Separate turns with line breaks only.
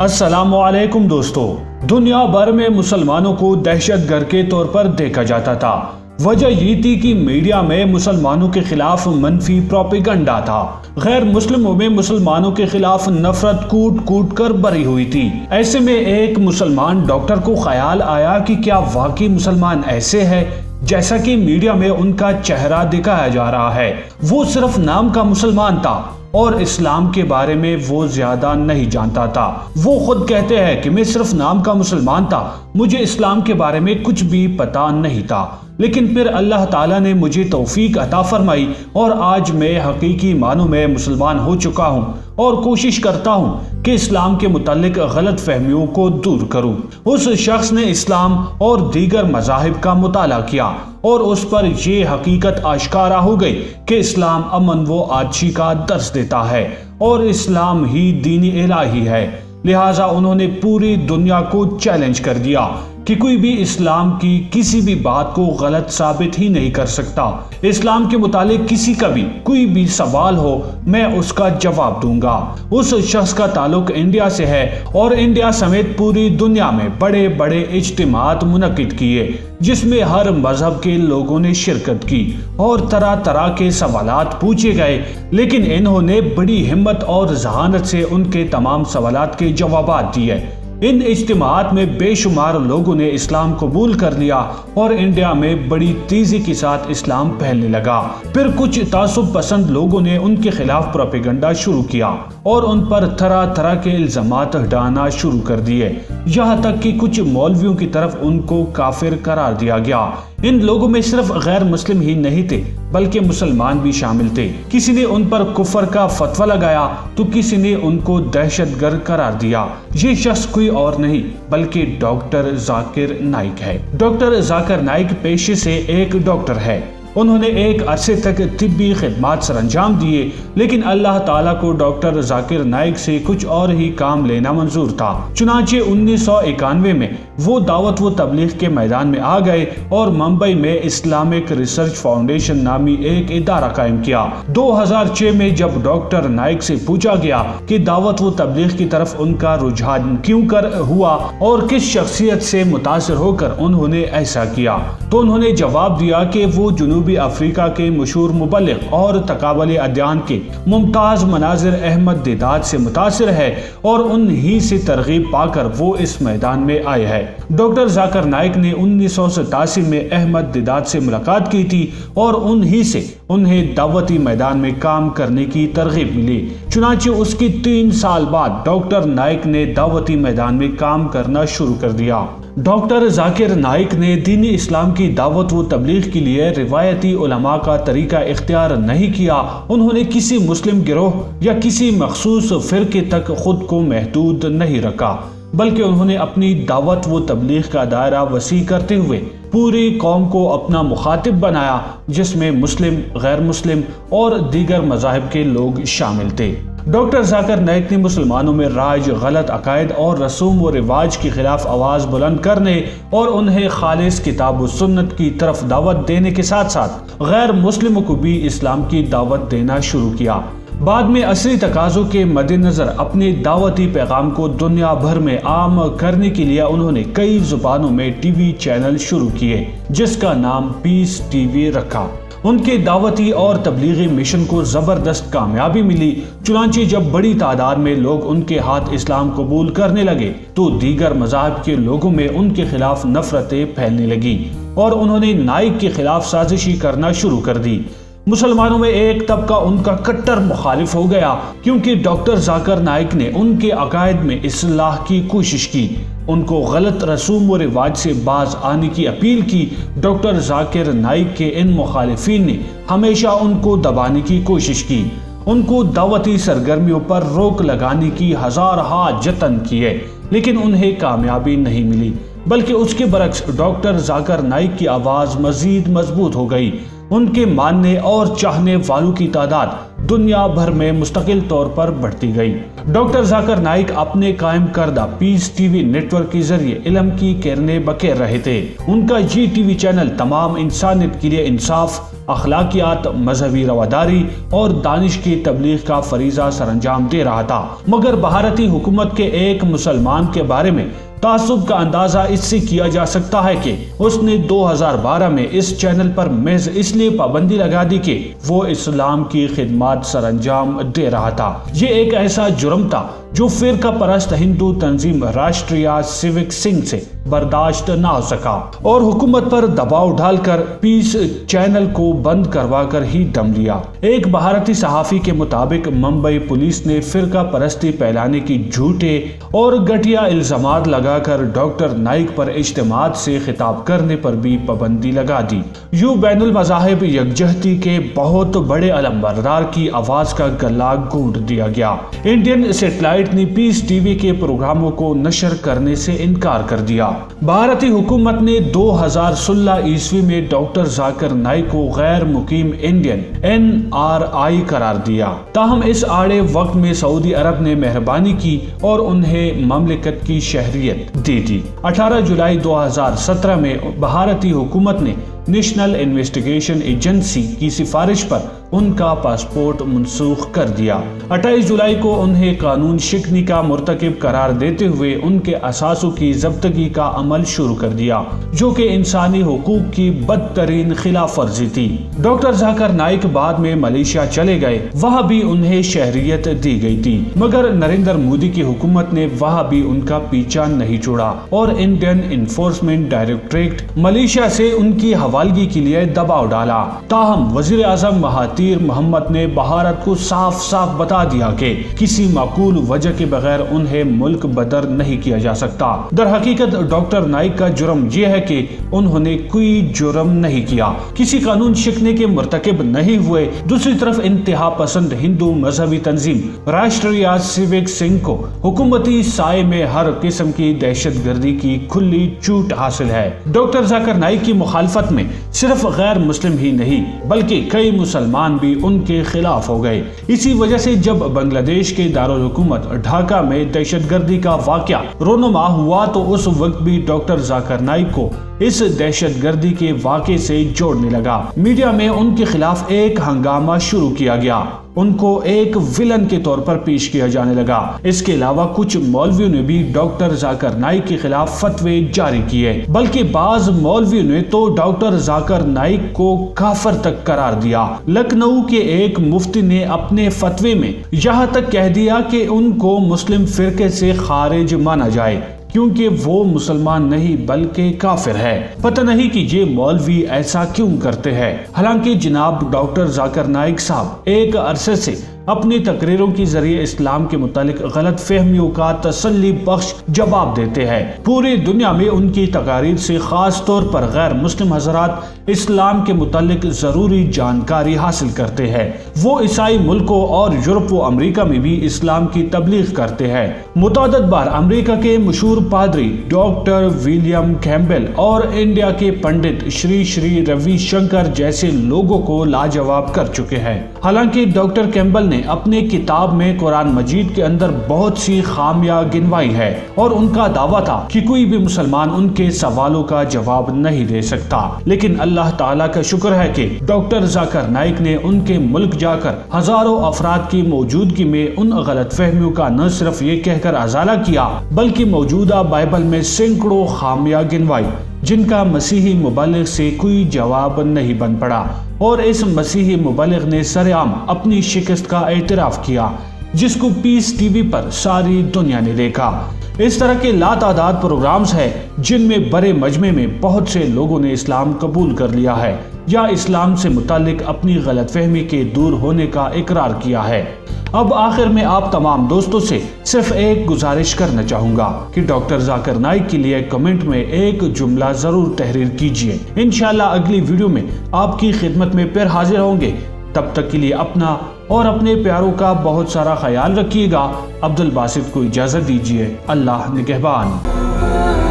السلام علیکم دوستو، دنیا بھر میں مسلمانوں کو دہشت گرد کے طور پر دیکھا جاتا تھا۔ وجہ یہ تھی کہ میڈیا میں مسلمانوں کے خلاف منفی پروپیگنڈا تھا۔ غیر مسلموں میں مسلمانوں کے خلاف نفرت کوٹ کوٹ کر بھری ہوئی تھی۔ ایسے میں ایک مسلمان ڈاکٹر کو خیال آیا کہ کیا واقعی مسلمان ایسے ہے جیسا کہ میڈیا میں ان کا چہرہ دکھایا جا رہا ہے۔ وہ صرف نام کا مسلمان تھا اور اسلام کے بارے میں وہ زیادہ نہیں جانتا تھا۔ وہ خود کہتے ہیں کہ میں صرف نام کا مسلمان تھا، مجھے اسلام کے بارے میں کچھ بھی پتا نہیں تھا، لیکن پھر اللہ تعالیٰ نے مجھے توفیق عطا فرمائی اور آج میں حقیقی معنوں میں مسلمان ہو چکا ہوں اور کوشش کرتا ہوں کہ اسلام کے متعلق غلط فہمیوں کو دور کروں۔ اس شخص نے اسلام اور دیگر مذاہب کا مطالعہ کیا اور اس پر یہ حقیقت آشکارا ہو گئی کہ اسلام امن و آجزی کا درس دیتا ہے اور اسلام ہی دین الہی ہے۔ لہٰذا انہوں نے پوری دنیا کو چیلنج کر دیا کہ کوئی بھی اسلام کی کسی بھی بات کو غلط ثابت ہی نہیں کر سکتا۔ اسلام کے متعلق کسی کا بھی کوئی بھی سوال ہو، میں اس کا جواب دوں گا۔ اس شخص کا تعلق انڈیا سے ہے اور انڈیا سمیت پوری دنیا میں بڑے بڑے اجتماعات منعقد کیے جس میں ہر مذہب کے لوگوں نے شرکت کی اور طرح طرح کے سوالات پوچھے گئے، لیکن انہوں نے بڑی ہمت اور ذہانت سے ان کے تمام سوالات کے جوابات دیے۔ ان اجتماعات میں بے شمار لوگوں نے اسلام قبول کر لیا اور انڈیا میں بڑی تیزی کے ساتھ اسلام پھیلنے لگا۔ پھر کچھ تعصب پسند لوگوں نے ان کے خلاف پروپیگنڈا شروع کیا اور ان پر طرح طرح کے الزامات ڈالنا شروع کر دیے، یہاں تک کہ کچھ مولویوں کی طرف ان کو کافر قرار دیا گیا۔ ان لوگوں میں صرف غیر مسلم ہی نہیں تھے بلکہ مسلمان بھی شامل تھے۔ کسی نے ان پر کفر کا فتویٰ لگایا تو کسی نے ان کو دہشت گرد قرار دیا۔ یہ شخص کوئی اور نہیں بلکہ ڈاکٹر ذاکر نائک ہے۔ ڈاکٹر ذاکر نائک پیشے سے ایک ڈاکٹر ہے۔ انہوں نے ایک عرصے تک طبی خدمات سر انجام دیے، لیکن اللہ تعالیٰ کو ڈاکٹر ذاکر نائک سے کچھ اور ہی کام لینا منظور تھا۔ چنانچہ 1991 میں وہ دعوت و تبلیغ کے میدان میں آ گئے اور ممبئی میں اسلامک ریسرچ فاؤنڈیشن نامی ایک ادارہ قائم کیا۔ 2006 میں جب ڈاکٹر نائک سے پوچھا گیا کہ دعوت و تبلیغ کی طرف ان کا رجحان کیوں کر ہوا اور کس شخصیت سے متاثر ہو کر انہوں نے ایسا کیا، تو انہوں نے جواب دیا کہ وہ جنوبی افریقہ کے مشہور مبلغ اور تقابل ادیان کے ممتاز مناظر احمد دیدات سے متاثر ہے اور انہی سے ترغیب پا کر وہ اس میدان میں آئے ہیں۔ ڈاکٹر ذاکر نائک نے 1987 میں احمد دیدات سے ملاقات کی تھی اور انہی سے انہیں دعوتی میدان میں کام کرنے کی ترغیب ملی۔ چنانچہ اس کی 3 سال بعد ڈاکٹر نائک نے دعوتی میدان میں کام کرنا شروع کر دیا۔ ڈاکٹر ذاکر نائک نے دین اسلام کی دعوت و تبلیغ کے لیے روایتی علماء کا طریقہ اختیار نہیں کیا۔ انہوں نے کسی مسلم گروہ یا کسی مخصوص فرقے تک خود کو محدود نہیں رکھا، بلکہ انہوں نے اپنی دعوت و تبلیغ کا دائرہ وسیع کرتے ہوئے پوری قوم کو اپنا مخاطب بنایا، جس میں مسلم، غیر مسلم اور دیگر مذاہب کے لوگ شامل تھے۔ ڈاکٹر ذاکر نائک نے مسلمانوں میں رائج غلط عقائد اور رسوم و رواج کے خلاف آواز بلند کرنے اور انہیں خالص کتاب و سنت کی طرف دعوت دینے کے ساتھ ساتھ غیر مسلموں کو بھی اسلام کی دعوت دینا شروع کیا۔ بعد میں عصری تقاضوں کے مد نظر اپنے دعوتی پیغام کو دنیا بھر میں عام کرنے کے لیے انہوں نے کئی زبانوں میں ٹی وی چینل شروع کیے جس کا نام پیس ٹی وی رکھا۔ ان کے دعوتی اور تبلیغی مشن کو زبردست کامیابی ملی۔ چنانچہ جب بڑی تعداد میں لوگ ان کے ہاتھ اسلام قبول کرنے لگے تو دیگر مذاہب کے لوگوں میں ان کے خلاف نفرتیں پھیلنے لگی اور انہوں نے نائک کے خلاف سازشی کرنا شروع کر دی۔ مسلمانوں میں ایک طبقہ ان کا کٹر مخالف ہو گیا کیونکہ ڈاکٹر ذاکر نائک نے ان کے عقائد میں اصلاح کی کوشش کی، ان کو غلط رسوم و رواج سے باز آنے کی اپیل کی۔ ڈاکٹر ذاکر نائک کے ان مخالفین نے ہمیشہ ان کو دبانے کی کوشش کی، ان کو دعوتی سرگرمیوں پر روک لگانے کی ہزارہا جتن کیے، لیکن انہیں کامیابی نہیں ملی، بلکہ اس کے برعکس ڈاکٹر ذاکر نائک کی آواز مزید مضبوط ہو گئی۔ ان کے ماننے اور چاہنے والوں کی تعداد دنیا بھر میں مستقل طور پر بڑھتی گئی۔ ڈاکٹر ذاکر نائک اپنے قائم کردہ پیس ٹی وی نیٹ ورک کے ذریعے علم کی کرنیں بکھیر رہے تھے۔ ان کا جی ٹی وی چینل تمام انسانیت کے لیے انصاف، اخلاقیات، مذہبی رواداری اور دانش کی تبلیغ کا فریضہ سر انجام دے رہا تھا، مگر بھارتی حکومت کے ایک مسلمان کے بارے میں تعصب کا اندازہ اس سے کیا جا سکتا ہے کہ اس نے 2012 میں اس چینل پر محض اس لیے پابندی لگا دی کہ وہ اسلام کی خدمات سر انجام دے رہا تھا۔ یہ ایک ایسا جرم تھا جو فرقہ پرست ہندو تنظیم راشٹریہ سیوک سنگھ سے برداشت نہ ہو سکا اور حکومت پر دباؤ ڈال کر پیس چینل کو بند کروا کر ہی دم لیا۔ ایک بھارتی صحافی کے مطابق ممبئی پولیس نے فرقہ پرستی پھیلانے کی جھوٹے اور گھٹیا الزامات لگا کر ڈاکٹر نائک پر اجتماعات سے خطاب کرنے پر بھی پابندی لگا دی۔ یوں بین المذاہب یکجہتی کے بہت بڑے علمبردار کی آواز کا گلا گھونٹ دیا گیا۔ انڈین سیٹلائٹ نے پیس ٹی وی کے پروگراموں کو نشر کرنے سے انکار کر دیا۔ بھارتی حکومت نے 2016 عیسوی میں ڈاکٹر ذاکر نائک کو غیر مقیم انڈین NRI قرار دیا، تاہم اس آڑے وقت میں سعودی عرب نے مہربانی کی اور انہیں مملکت کی شہریت دے دی۔ 18 جولائی 2017 میں بھارتی حکومت نے نیشنل انویسٹیگیشن ایجنسی کی سفارش پر ان کا پاسپورٹ منسوخ کر دیا۔ 28 جولائی کو انہیں قانون شکنی کا مرتکب قرار دیتے ہوئے ان کے اثاثوں کی ضبطگی کا عمل شروع کر دیا، جو کہ انسانی حقوق کی بدترین خلاف ورزی تھی۔ ڈاکٹر ذاکر نائک بعد میں ملیشیا چلے گئے، وہاں بھی انہیں شہریت دی گئی تھی، مگر نریندر مودی کی حکومت نے وہاں بھی ان کا پیچھا نہیں چھوڑا اور انڈین انفورسمنٹ ڈائریکٹوریٹ ملیشیا سے ان کی حوالگی کے لیے دباؤ ڈالا۔ تاہم وزیر اعظم مہاتیر محمد نے بھارت کو صاف صاف بتا دیا کہ کسی معقول وجہ کے بغیر انہیں ملک بدر نہیں کیا جا سکتا۔ در حقیقت ڈاکٹر نائک کا جرم یہ ہے کہ انہوں نے کوئی جرم نہیں کیا، کسی قانون شکنے کے مرتکب نہیں ہوئے۔ دوسری طرف انتہا پسند ہندو مذہبی تنظیم راشٹریہ سیوک سنگھ کو حکومتی سائے میں ہر قسم کی دہشت گردی کی کھلی چھوٹ حاصل ہے۔ ڈاکٹر ذاکر نائک کی مخالفت میں صرف غیر مسلم ہی نہیں بلکہ کئی مسلمان بھی ان کے خلاف ہو گئے۔ اسی وجہ سے جب بنگلہ دیش کے دارالحکومت ڈھاکہ میں دہشت گردی کا واقعہ رونما ہوا تو اس وقت بھی ڈاکٹر ذاکر نائک کو اس دہشت گردی کے واقعے سے جوڑنے لگا۔ میڈیا میں ان کے خلاف ایک ہنگامہ شروع کیا گیا، ان کو ایک ویلن کے طور پر پیش کیا جانے لگا۔ اس کے علاوہ کچھ مولویوں نے بھی ڈاکٹر ذاکر نائک کے خلاف فتوے جاری کیے، بلکہ بعض مولویوں نے تو ڈاکٹر ذاکر نائک کو کافر تک قرار دیا۔ لکھنؤ کے ایک مفتی نے اپنے فتوے میں یہاں تک کہہ دیا کہ ان کو مسلم فرقے سے خارج مانا جائے کیونکہ وہ مسلمان نہیں بلکہ کافر ہے۔ پتہ نہیں کہ یہ مولوی ایسا کیوں کرتے ہیں، حالانکہ جناب ڈاکٹر ذاکر نائک صاحب ایک عرصے سے اپنی تقریروں کے ذریعے اسلام کے متعلق غلط فہمیوں کا تسلی بخش جواب دیتے ہیں۔ پوری دنیا میں ان کی تقاریر سے خاص طور پر غیر مسلم حضرات اسلام کے متعلق ضروری جانکاری حاصل کرتے ہیں۔ وہ عیسائی ملکوں اور یورپ و امریکہ میں بھی اسلام کی تبلیغ کرتے ہیں۔ متعدد بار امریکہ کے مشہور پادری ڈاکٹر ولیم کیمبل اور انڈیا کے پنڈت شری شری روی شنکر جیسے لوگوں کو لاجواب کر چکے ہیں۔ حالانکہ ڈاکٹر کیمبل نے اپنے کتاب میں قرآن مجید کے اندر بہت سی خامیاں گنوائی ہے اور ان کا دعویٰ تھا کہ کوئی بھی مسلمان ان کے سوالوں کا جواب نہیں دے سکتا، لیکن اللہ تعالیٰ کا شکر ہے کہ ڈاکٹر ذاکر نائک نے ان کے ملک جا کر ہزاروں افراد کی موجودگی میں ان غلط فہمیوں کا نہ صرف یہ کہہ کر ازالہ کیا بلکہ موجودہ بائبل میں سینکڑوں خامیاں گنوائی جن کا مسیحی مبلغ سے کوئی جواب نہیں بن پڑا، اور اس مسیحی مبلغ نے سرعام اپنی شکست کا اعتراف کیا جس کو پیس ٹی وی پر ساری دنیا نے دیکھا۔ اس طرح کے لاتعداد پروگرامز ہیں جن میں بڑے مجمع میں بہت سے لوگوں نے اسلام قبول کر لیا ہے یا اسلام سے متعلق اپنی غلط فہمی کے دور ہونے کا اقرار کیا ہے۔ اب آخر میں آپ تمام دوستوں سے صرف ایک گزارش کرنا چاہوں گا کہ ڈاکٹر ذاکر نائک کے لیے کمنٹ میں ایک جملہ ضرور تحریر کیجئے۔ انشاءاللہ اگلی ویڈیو میں آپ کی خدمت میں پھر حاضر ہوں گے۔ تب تک کے لیے اپنا اور اپنے پیاروں کا بہت سارا خیال رکھیے گا۔ عبدالباسط کو اجازت دیجیے۔ اللہ نگہبان۔